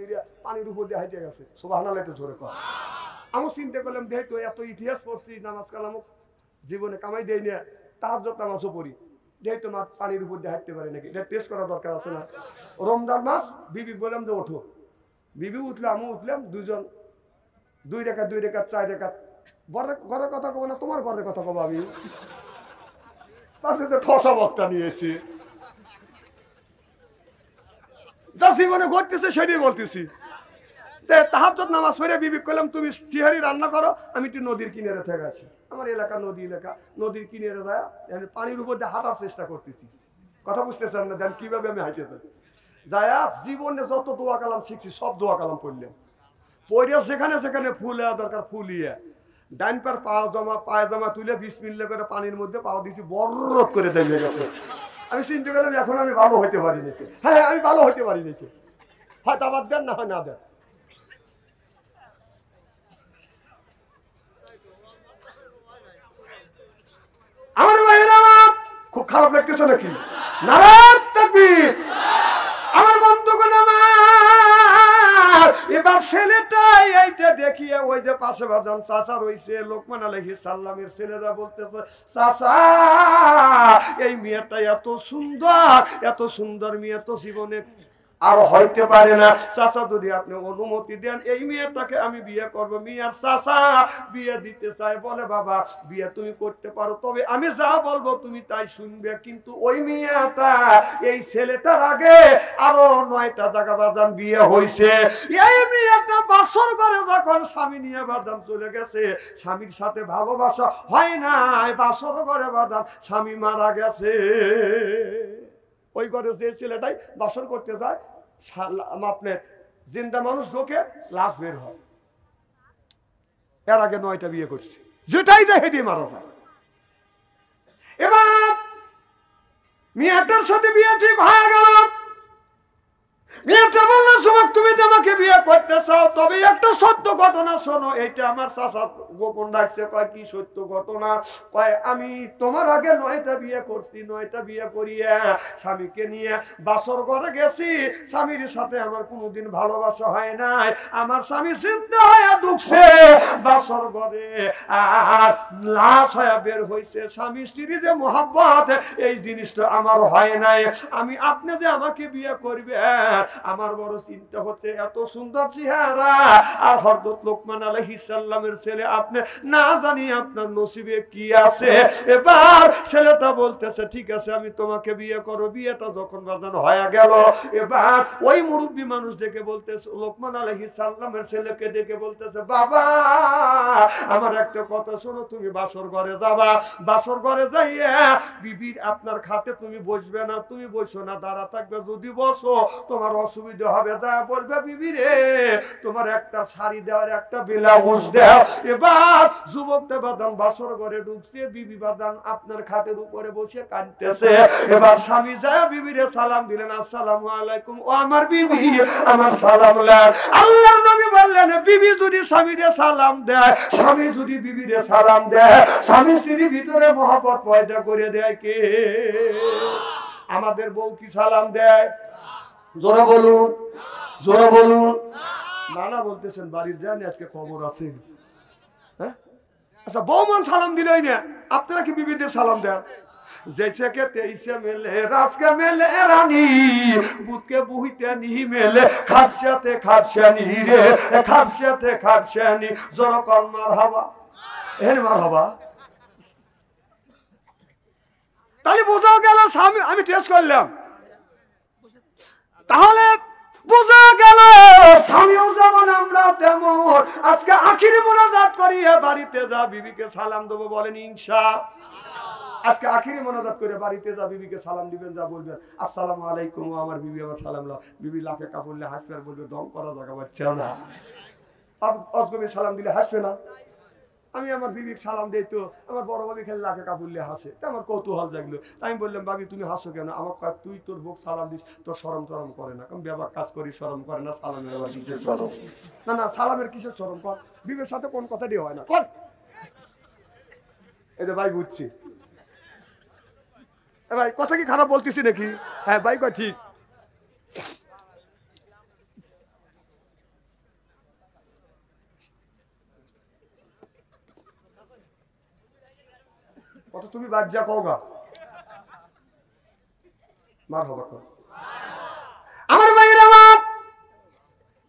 দিয়ে পানির উপর দিয়ে হাইটে গেছে। সুবহানাল্লাহ, একটু জোরে কর। আমি চিন্তা করলাম দেখ তো এত ইতিহাস পড়ছি, নামাজ কালামও জীবনে কামাই দেয় না, তাহাজ্জুদ নামাজও পড়ি, দেখ তোমার পানির উপর দিয়ে হাঁটতে পারে নাকি, এটা টেস্ট করা দরকার আছে না? রমজান মাস বিবি বললাম যে ওঠো, বিবি উঠলাম, আমি উঠলাম, দুজন 2 রেখাত 4 রেখাত। ঘরের কথা কব না, তোমার ঘরের কথা কব আমি? তাতে তো ঠসা বক্তা নিয়েছি, যা জীবনে ঘটতেছে সেটাই বলতেছি। তাহাজ্জুদ নামাজ পড়ে বিবি কইলাম তুমি সিহারি রান্না করো, আমি একটু নদীর কিনারে থেকে আছি। আমার এলাকা নদী এলাকা, নদীর কিনারে যায় পানির উপর দিয়ে হাঁটার চেষ্টা করতেছি। কথা বুঝতেছেন না? দেন কিভাবে আমি হাঁটতে চাই যায়। জীবনে যত দোয়া কালাম শিখছি সব দোয়া কালাম পড়লাম, পড়িয়া যেখানে যেখানে ফুল দেওয়া দরকার ফুলিয়ে ডাইন পার পায়জামা তুলে বিসমিল্লাহ করে পানির মধ্যে পাও দিয়েছি, বরফ করে দাঁড়িয়ে গেছে। আমি চিন্তা করলাম এখন আমি ভালো হইতে পারি নাকি। হ্যাঁ, আমি ভালো হইতে পারি নাকি, হয়তো আবার দেন না হয় না দেন। আমার ভাইয়েরা আমার খুব খারাপ লাগতেছে নাকি? নারায়ণ তাকবীর। আমার বন্ধুগণ আমার, এবার ছেলেটাই এইটা দেখিয়ে ওই যে পাশে বাদান চাচা রয়েছে, লোকমান আলাইহিস সালামের ছেলেরা বলতেছে চাচা এই মেয়েটা এত সুন্দর মেয়ে তো জীবনে আর হইতে পারে না। চাচা যদি আপনি অনুমতি দেন এই মেয়েটাকে আমি বিয়ে করব। মেয়ের চাচা বিয়ে দিতে চায়, বলে বাবা বিয়ে তুমি করতে পারো, তবে আমি যা বলবো তুমি তাই শুনবে, কিন্তু ওই মেয়েটা এই ছেলেটার আগে আরো 9টা জায়গা বাদান বিয়ে হয়েছে। এই মেয়েটা বাসর করে যখন স্বামী নিয়ে বাদান চলে গেছে, স্বামীর সাথে ভালোবাসা হয় নাই, বাসর করে বাদান স্বামী মারা গেছে। ওই ঘরে যে ছেলেটাই বাসর করতে যায় আপনার জিন্দা মানুষ ঢোকে, লাশ বের হয়। এর আগে 9টা বিয়ে করছে, যেটাই যায় হেঁটে মারা যায়। এবার মেয়েটার সাথে বিয়ে ঠিক হয়ে গেল। মেয়েটা বললো যুবক তুমি তো আমাকে বিয়ে করতে চাও, তবে একটা সত্য ঘটনা শোনো। এইটা আমার চাচা গোপন রাখছে। কয় কি সত্য ঘটনা? কয় আমি তোমার আগে 9টা বিয়ে করছি, 9টা বিয়ে করিয়া স্বামীকে নিয়ে বাসর ঘরে গেছি, স্বামীর সাথে আমার কোনোদিন ভালোবাসা হয় নাই। আমার স্বামী চিন্তা হয়ে ঢুকছে বাসর ঘরে, আর লাশ হয়ে বের হয়েছে। স্বামী স্ত্রী যে মহব্বত এই জিনিসটা আমার হয় নাই। আমি আপনি যে আমাকে বিয়ে করবে আমার বড় চিন্তা হচ্ছে, এত সুন্দর চেহারা আর হযরত লোকমান আলাইহিস সালামের ছেলে, আপনি না জানি আপনার নসিবে কি আছে। এবার ছেলেটা বলতেছে ঠিক আছে আমি তোমাকে বিয়ে করব। বিয়েটা যখন বাজান হয়ে গেল, এবার ওই মুরব্বী মানুষ ডেকে বলতেছে, লোকমান আলাইহিস সালামের ছেলেকে ডেকে বলতেছে বাবা আমার একটা কথা শোনো, তুমি বাসর ঘরে যাবা, বাসর ঘরে যাইয়া বিবির আপনার খাটে তুমি বসবে না, তুমি বসো না, দাঁড়া থাকবে। যদি বসো তোমার অসুবিধা হবে, যা বলবে বিবি রে তোমার একটা শাড়ি দেওয়ার একটা ব্লাউজ দাও। এবার যুবকটা বাদান বাসর ঘরে ঢুকছে, বিবি বাদান আপনার খাটের উপরে বসে কাঁদতেছে। এবার স্বামী যায় বিবিরে সালাম দিলেন, আসসালামু আলাইকুম। ও আমার বিবি আমার সালাম লাগ। আল্লাহর নবী বললেন বিবি যদি স্বামীরে সালাম দেয়, স্বামী যদি বিবিরে সালাম দেয়, স্বামী স্ত্রীর ভিতরে মহব্বত পয়দা করে দেয় কে? আমাদের বউ কি সালাম দেয়? জোরে বলুন, জোরে বলুন। নানা বলতেছেন বাড়ির যান, আজকে খবর আছে। হ্যাঁ আচ্ছা, বৌমান সালাম দিলই না, আপনারা কি বিবিদের সালাম দেন? जैसे के तेईसे मेले रास के मेले रानी बुत के बुहिते नहीं मेले खापशाते खापशानी रे खापशाते खापशानी जरा कल मारहाबा एहन मारहाबा তাহলে বোঝা গেল স্বামী। আমি টেস্ট করলাম, তাহলে বোঝা গেল স্বামীও যেমন আমরা তেমন। আজকে আখিরি মোনাজাত করিয়ে বাড়িতে যা বিবিকে সালাম দেবো, বলেন ইনশাআল্লাহ। আজকে আখিরি মোনাজাত করে বাড়িতে যা বিবিকে সালাম দিবেন, যা বলবেন আসসালামু আলাইকুম, আমার বিবি আমার সালাম লাও। বিবি লাখে কাপড়লে হাসবে আর বলবে দম করা জায়গা পাচ্ছে না। অজগবি সালাম দিলে হাসবে না? আমি আমার বিবিকে সালাম দিই তো আমার বড় ভাবি খেলে লাখে কাপড়লে হাসে, তা আমার কৌতূহল জাগলো। আমি বললাম ভাবি তুমি হাসো কেন? আমার তুই তোর বউকে সালাম দিস, তোর শরম টরম করে না? কারণ ব্যবহার কাজ করি শরম করে না, সালামের আবার কিসের শরম? না না, সালামের কিসের শরম? কর, বিবির সাথে কোন কথা দিয়ে হয় না, কর। এই যে ভাই বুঝছি ভাই, কথা কি খারাপ বলতেছি নাকি? হ্যাঁ ভাই কয় ঠিক। কত তুমি বাজ্যা কওগা মারহাবা কর আমার ভাইরা আমার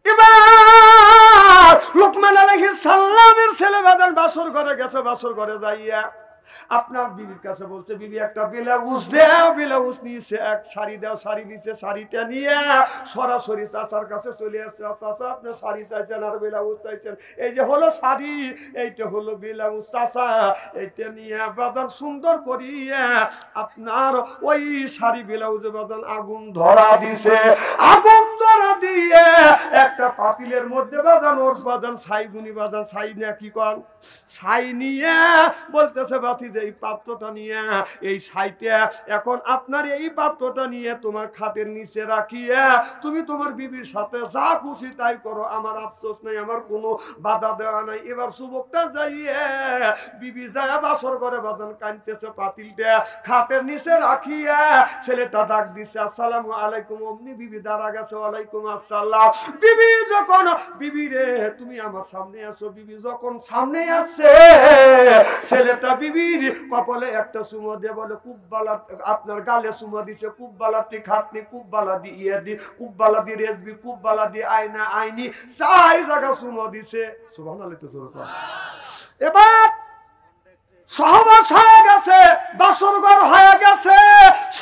এবার লোকমান আলাইহিস সালামের ছেলে বাদান বাসর ঘরে গেছে বাসর ঘরে যাইয়া আপনার বিবির কাছে বলছে বিবি একটা ব্লাউজ দাও ব্লাউজ নিয়েছে এক শাড়ি দাও শাড়ি নিয়েছে শাড়িটা নিয়ে সরাসরি চাচার কাছে চলে আসছে চাচা আপনি শাড়ি চাইছেন আর ব্লাউজ চাইছেন এই যে হলো শাড়ি এইটা হলো ব্লাউজ চাচা এইটা নিয়ে বাদান সুন্দর করিয়া আপনার ওই শাড়ি ব্লাউজে বাদান আগুন ধরা দিছে আগুন ধরা দিয়ে একটা পাতিলের মধ্যে বাদান ওর বাদান ছাইগুনি বাদান ছাই না কি কর ছাই নিয়ে বলতেছে যে এই পাত্রটা নিয়ে এই সাইটে এখন আপনার এই পাত্রটা নিয়ে তোমার খাটের নিচে রাখিয়ে তুমি তোমার বিবির সাথে যা খুশি তাই করো আমার আফসোস নাই আমার কোনো বাধা দেওয়া নাই এবার যুবকটা যাইয়ে বিবি যায় বাসর করে বাদান কানতেছে পাতিলটা খাটের নিচে রাখিয়ে ছেলেটা ডাক দিছে আসসালামু আলাইকুম অমনি বিবি দাঁড়া গেছে ওয়ালাইকুম আসসালাম বিবি যখন বিবি রে তুমি আমার সামনে আসো বিবি যখন সামনে আসছে ছেলেটা বিবি কপালে একটা সুমা দিয়ে বলে কুব্বালা আপনার গালে সুমা দিছে কুব্বালাতি খাতনি কুব্বালা দিয়ে দি কুব্বালা দি রেজবি কুব্বালা দি আয়না আইনি চার জায়গা সুমা দিছে সুবহানাল্লাহ তো জোরে কর এবার সহবাস হয়ে গেছে বাসরঘর হয়ে গেছে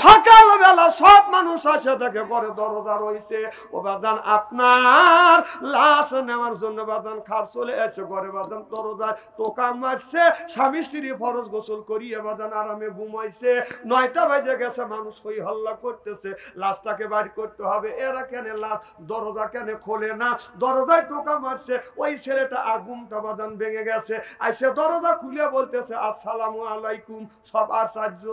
সকালবেলা সব মানুষ আসে দেখে ঘরে দরজা রয়েছে ও বাদান আপনার লাশ নেওয়ার জন্য বাদান খার চলে এসে ঘরে বাদান দরজায় টোকা মারছে স্বামী স্ত্রী ফরজ গোসল করিয়ে বাদান আরামে ঘুমাইছে 9টা বাজে গেছে মানুষ হই হল্লা করতেছে লাশটাকে বাড়ি করতে হবে এরা কেন লাশ দরজা কেন খোলে না দরজায় টোকা মারছে ওই ছেলেটা আর ঘুমটা বাদান ভেঙে গেছে আইসে দরজা খুলে বলতেছে আসসালামু আলাইকুম সব আর সাহায্য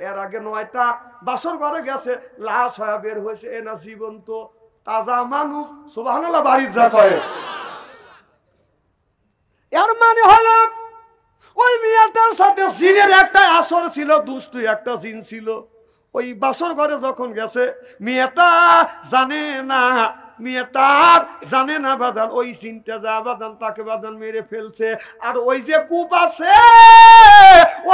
এর আগে 9টা বাসর ঘরে গেছে লাশ হয়ে বের হয়েছে এ না জীবন্ত তাজা মানুষ সুবহানাল্লাহ বাড়ির যা করে এর মানে হলো ওই মেয়েটার সাথে জিনের একটা আসর ছিল দুষ্টু একটা জিন ছিল ওই বাসর ঘরে যখন গেছে মেয়েটা জানে না মেয়েটার জানে না বাদান ওই চিনতে যা বাদান তাকে বাদান মেরে ফেলছে আর ওই যে কূপ আছে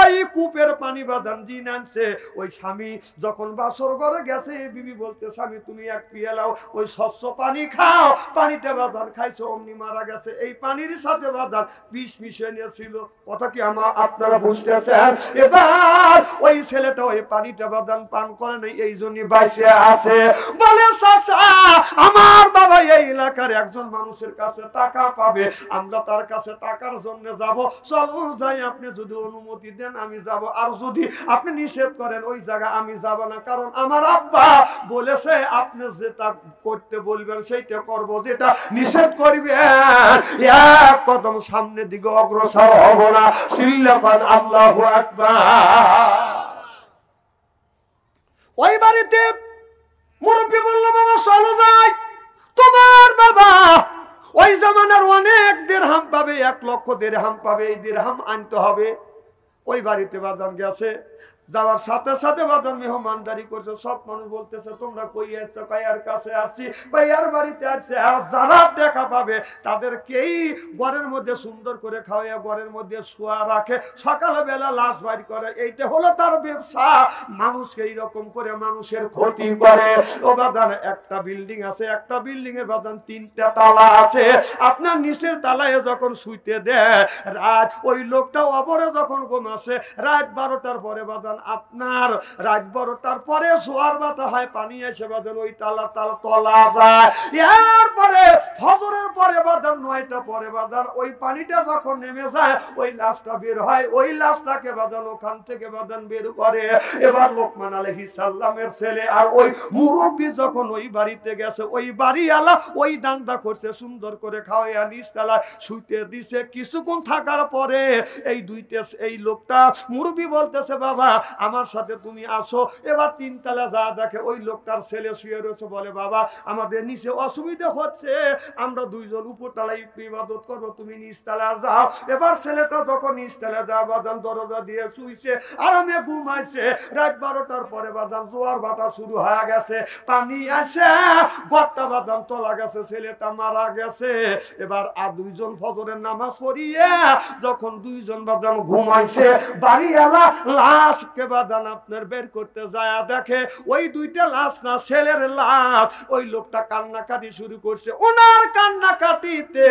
ওই কূপের পানি বাদান জিন আনছে ওই স্বামী যখন বাসর ঘরে গেছে বিবি বলতে স্বামী তুমি এক পিয়ে লাও ওই স্বচ্ছ পানি খাও পানিটা বাদান খাইছো অমনি মারা গেছে এই পানির সাথে বাদান বিষ মিশে নিয়েছিল কথা কি আপনারা বুঝতেছেন এবার ওই ছেলেটা ওই পানিটা বাদান পান করে নাই এই জন্যই বাইসে আছে বলে চাচা আমার বাবা এই এলাকার একজন মানুষের কাছে টাকা পাবে আমরা তার কাছে টাকার জন্য যাব চলো যাই আপনি যদি অনুমতি দেন আমি যাব আর যদি আপনি নিষেধ করেন ওই জায়গা আমি যাব না কারণ আমার আব্বা বলেছে আপনি যেটা করতে বলবেন সেইটা করব যেটা নিষেধ করবে এক কদম সামনের দিকে অগ্রসর হব না সিল্লাকান আল্লাহু আকবার ওই বাড়িতে মুরব্বি বলল বাবা চলো যাই তোমার বাবা ওই জামানার অনেক দিরহাম পাবে 1 লক্ষ দিরহাম পাবে এই দিরহাম আনতে হবে ওই বাড়িতে বাদান গেছে যাওয়ার সাথে সাথে বাদান মেহমানদারি করছে সব মানুষ বলতেছে তোমরা কই আসছো কায়ার কাছে আসছি কায়ার বাড়িতে আসছে আর যারা টাকা পাবে তাদেরকেই ঘরের মধ্যে সুন্দর করে খাওয়াইয়া ঘরের মধ্যে শোয়া রাখে সকালবেলা লাশ বাড়ি করে এইটা হলো তার ব্যবসা মানুষকে এইরকম করে মানুষের ক্ষতি করে ও বাদান একটা বিল্ডিং আছে একটা বিল্ডিং এর বাদান 3টা তালা আছে আপনার নিচের তালায় যখন শুইতে দেয় রাত ওই লোকটা অপরে যখন ঘুমাসে রাত 12টার পরে বাদান আপনার রাত 12টার পরে জোয়ার বাতা হয় পানি এসে বাদান ওই তালা তলা যায় এরপরে ফজরের পরে বাদান 9টা পরে বাদান ওই পানিটা যখন নেমে যায় ওই লাশটা বের হয় ওই লাশটাকে বাদান ওখান থেকে বাদান বের করে এবার লোকমান আলাইহিস সালামের ছেলে আর ওই মুরব্বি যখন ওই বাড়িতে গেছে ওই বাড়িওয়ালা ওই দানটা করছে সুন্দর করে খাওয়াইয়া নিচতলা শুইতে দিছে কিছুক্ষণ থাকার পরে এই লোকটা মুরব্বি বলতেছে বাবা আমার সাথে তুমি আসো। এবার 3 তলা যা দেখে ওই লোকটার ছেলে শুয়ে রয়েছে, বলে বাবা আমাদের নিচে অসুবিধা হচ্ছে, আমরা 2 জন উপর তলায় ইবাদত করবো, তুমি নিচ তলায় যাও। এবার ছেলেটা যখন নিচ তলায় যাওয়া বাদান দরজা দিয়ে শুইছে, আরামে ঘুমাইছে। রাত 12টার পরে বাদান জোয়ার বাতাস শুরু হয়ে গেছে, পানি আসে, গট্টা বাদাম তলা গেছে, ছেলেটা মারা গেছে। এবার আর 2 জন ফজরের নামাজ পড়িয়ে যখন 2 জন বাদাম ঘুমাইছে, বাড়িওয়ালা লাশকে বাদান আপনার বের করতে যায়, দেখে ওই 2টা লাশ না, ছেলের লাশ। ওই লোকটা কান্নাকাটি শুরু করছে। ওনার কান্নাকাটিতে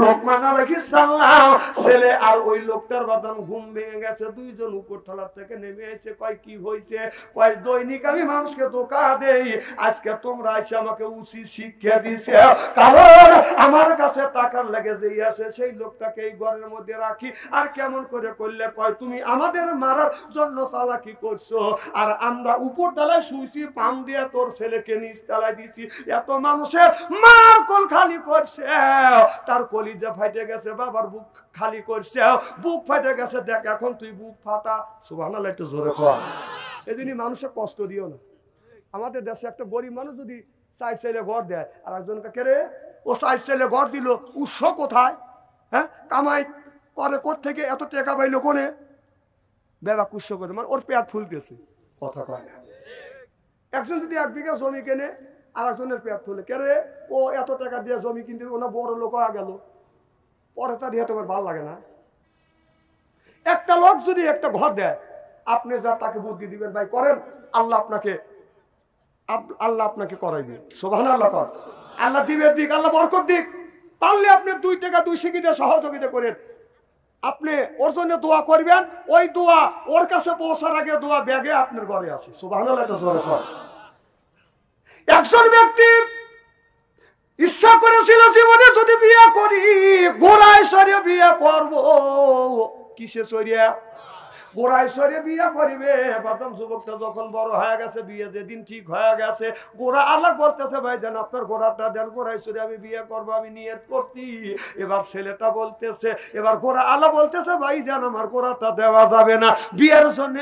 লোকমান আলাইহিস সালাম ছেলে আর ওই লোকটার বাদান ঘুম ভেঙে গেছে। 2 জন উপর তলা থেকে নেমে এসে কয় কি হয়েছে? কয় দৈনিক আমি মানুষকে ধোঁকা দেই, আজকে তোমরা এসে আমাকে উচিত শিক্ষা দিছে, কারণ আমার কাছে টাকার লেগে যেই আসে সেই লোকটাকে এই ঘরের মধ্যে রাখি। আর কেমন করে করলে? কয় তুমি আমাদের মারার জন্য চালাকি করছো, আর আমরা উপর তলায় শুইছি, পাম দিয়ে তোর ছেলেকে নিচ তলায় দিছি। এত মানুষের মার কোল খালি করছে, তার কলিজা ফাইটে গেছে, বাবার বুক খালি করছে, বুক ফাইটে গেছে। দেখ এখন তুই বুক ফাটা। সুবহানাল্লাহ, একটু জোরে কর। এদিনই মানুষের কষ্ট দিও না। আমাদের দেশে একটা গরিব মানুষ যদি 4 ছেলে ঘর দেয়, আর একজনকে কেড়ে ও 4 ছেলে ঘর দিল, উৎস কোথায়? হ্যাঁ, কামাই করে কোত্থেকে? এত টাকা পাইলো কোনে? বেবা কুৎস করে, মানে ওর পেট ফুলতেছে, কথা কয় না। একজন যদি 1 বিঘা জমি কেনে, আর একজনের পেট ফুলে, কেড়ে ও এত টাকা দিয়ে জমি কিনতে, ওনা বড় লোক হয়ে গেল, পরেটা দিয়ে তোমার ভালো লাগে না? একটা লোক যদি একটা ঘর দেয়, আপনি যা তাকে বুদ্ধি দিবেন, ভাই করেন, আল্লাহ আপনাকে করাইবে। সুবহানাল্লাহ কর। আল্লাহ দিবে দিক, আল্লাহ বরকত দিক। পারলে আপনি 2 টাকা 2 সিকিতে সহযোগিতা করেন। আপনি ওর জন্য দোয়া করবেন, ওই দোয়া ওর কাছে পৌঁছার আগে দোয়া ব্যাগে আপনার ঘরে আসে। সুবহানাল্লাহ কর। একজন ব্যক্তি ইচ্ছা করেছিল জীবনে যদি বিয়ে করি, ঘোড়ায় চড়ে বিয়ে করব। কিসে চড়িয়া? ঘোড়ায় চড়ে বিয়ে করিবে। প্রথম যুবকটা যখন বড় হয়ে গেছে, বিয়ে যেদিন ঠিক হয়ে গেছে, ঘোড়া আল্লাহ বলতেছে ভাই দেন আপনার ঘোড়াটা দেন, ঘোড়ায় চড়ে আমি বিয়ে করবো, আমি নিয়ত করছি। এবার ছেলেটা বলতেছে, এবার ঘোড়া আল্লাহ বলতেছে ভাই জান আমার ঘোড়াটা দেওয়া যাবে না, বিয়ের জন্য